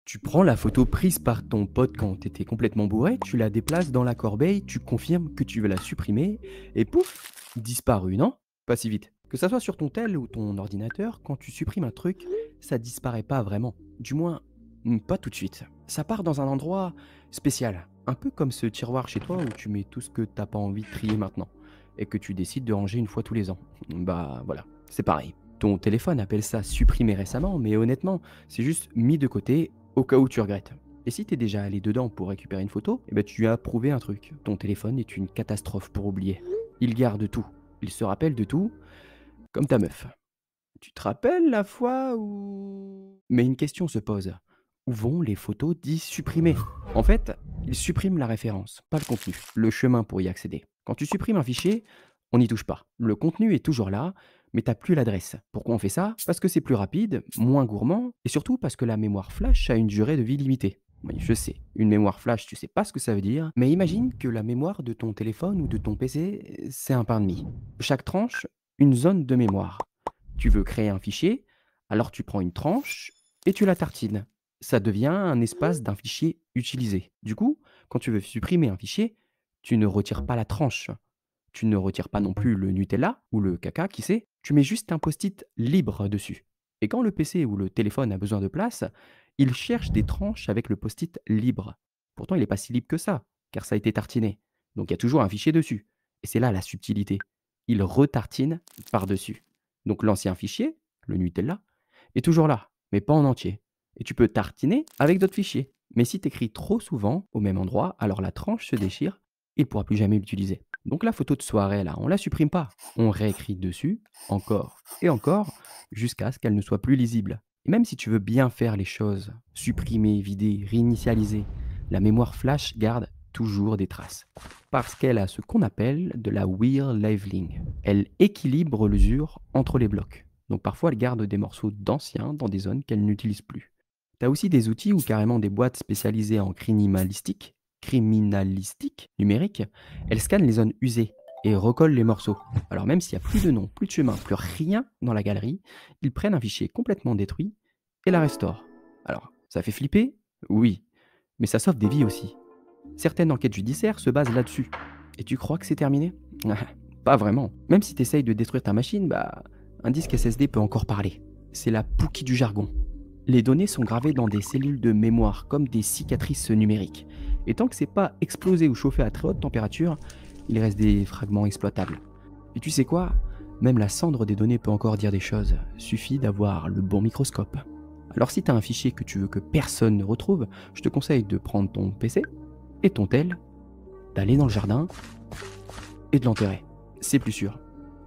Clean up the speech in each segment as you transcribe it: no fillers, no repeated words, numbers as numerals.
Tu prends la photo prise par ton pote quand t'étais complètement bourré, tu la déplaces dans la corbeille, tu confirmes que tu veux la supprimer, et pouf, disparu, non? Pas si vite. Que ça soit sur ton tel ou ton ordinateur, quand tu supprimes un truc, ça disparaît pas vraiment. Du moins, pas tout de suite. Ça part dans un endroit spécial. Un peu comme ce tiroir chez toi où tu mets tout ce que t'as pas envie de trier maintenant, et que tu décides de ranger une fois tous les ans. Bah voilà, c'est pareil. Ton téléphone appelle ça supprimer récemment, mais honnêtement, c'est juste mis de côté au cas où tu regrettes. Et si t'es déjà allé dedans pour récupérer une photo, eh ben tu as prouvé un truc. Ton téléphone est une catastrophe pour oublier. Il garde tout. Il se rappelle de tout, comme ta meuf. Tu te rappelles la fois où... Mais une question se pose. Où vont les photos dites supprimées? En fait, ils suppriment la référence, pas le contenu, le chemin pour y accéder. Quand tu supprimes un fichier, on n'y touche pas. Le contenu est toujours là, mais t'as plus l'adresse. Pourquoi on fait ça? Parce que c'est plus rapide, moins gourmand, et surtout parce que la mémoire flash a une durée de vie limitée. Oui, je sais, une mémoire flash, tu sais pas ce que ça veut dire, mais imagine que la mémoire de ton téléphone ou de ton PC, c'est un pain de mie. Chaque tranche, une zone de mémoire. Tu veux créer un fichier, alors tu prends une tranche et tu la tartines. Ça devient un espace d'un fichier utilisé. Du coup, quand tu veux supprimer un fichier, tu ne retires pas la tranche. Tu ne retires pas non plus le Nutella ou le caca, qui sait. Tu mets juste un post-it libre dessus. Et quand le PC ou le téléphone a besoin de place, il cherche des tranches avec le post-it libre. Pourtant, il n'est pas si libre que ça, car ça a été tartiné. Donc il y a toujours un fichier dessus. Et c'est là la subtilité. Il retartine par-dessus. Donc l'ancien fichier, le Nutella, est toujours là, mais pas en entier. Et tu peux tartiner avec d'autres fichiers. Mais si tu écris trop souvent au même endroit, alors la tranche se déchire et il ne pourra plus jamais l'utiliser. Donc la photo de soirée, là, on ne la supprime pas. On réécrit dessus, encore et encore, jusqu'à ce qu'elle ne soit plus lisible. Et même si tu veux bien faire les choses, supprimer, vider, réinitialiser, la mémoire flash garde toujours des traces. Parce qu'elle a ce qu'on appelle de la wear leveling. Elle équilibre l'usure entre les blocs. Donc parfois elle garde des morceaux d'anciens dans des zones qu'elle n'utilise plus. Tu as aussi des outils ou carrément des boîtes spécialisées en criminalistique numérique. Elles scannent les zones usées et recollent les morceaux. Alors même s'il n'y a plus de nom, plus de chemin, plus rien dans la galerie, ils prennent un fichier complètement détruit et la restaurent. Alors, ça fait flipper? Oui, mais ça sauve des vies aussi. Certaines enquêtes judiciaires se basent là-dessus. Et tu crois que c'est terminé? Pas vraiment. Même si tu essayes de détruire ta machine, un disque SSD peut encore parler. C'est la Pookie du jargon. Les données sont gravées dans des cellules de mémoire, comme des cicatrices numériques. Et tant que c'est pas explosé ou chauffé à très haute température, il reste des fragments exploitables. Et tu sais quoi? Même la cendre des données peut encore dire des choses. Suffit d'avoir le bon microscope. Alors si tu as un fichier que tu veux que personne ne retrouve, je te conseille de prendre ton PC et ton tel, d'aller dans le jardin et de l'enterrer. C'est plus sûr.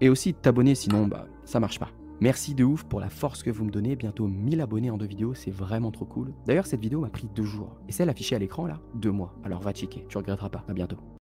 Et aussi de t'abonner, sinon ça marche pas. Merci de ouf pour la force que vous me donnez, bientôt 1000 abonnés en 2 vidéos, c'est vraiment trop cool. D'ailleurs cette vidéo m'a pris 2 jours, et celle affichée à l'écran là, 2 mois. Alors va checker, tu regretteras pas, à bientôt.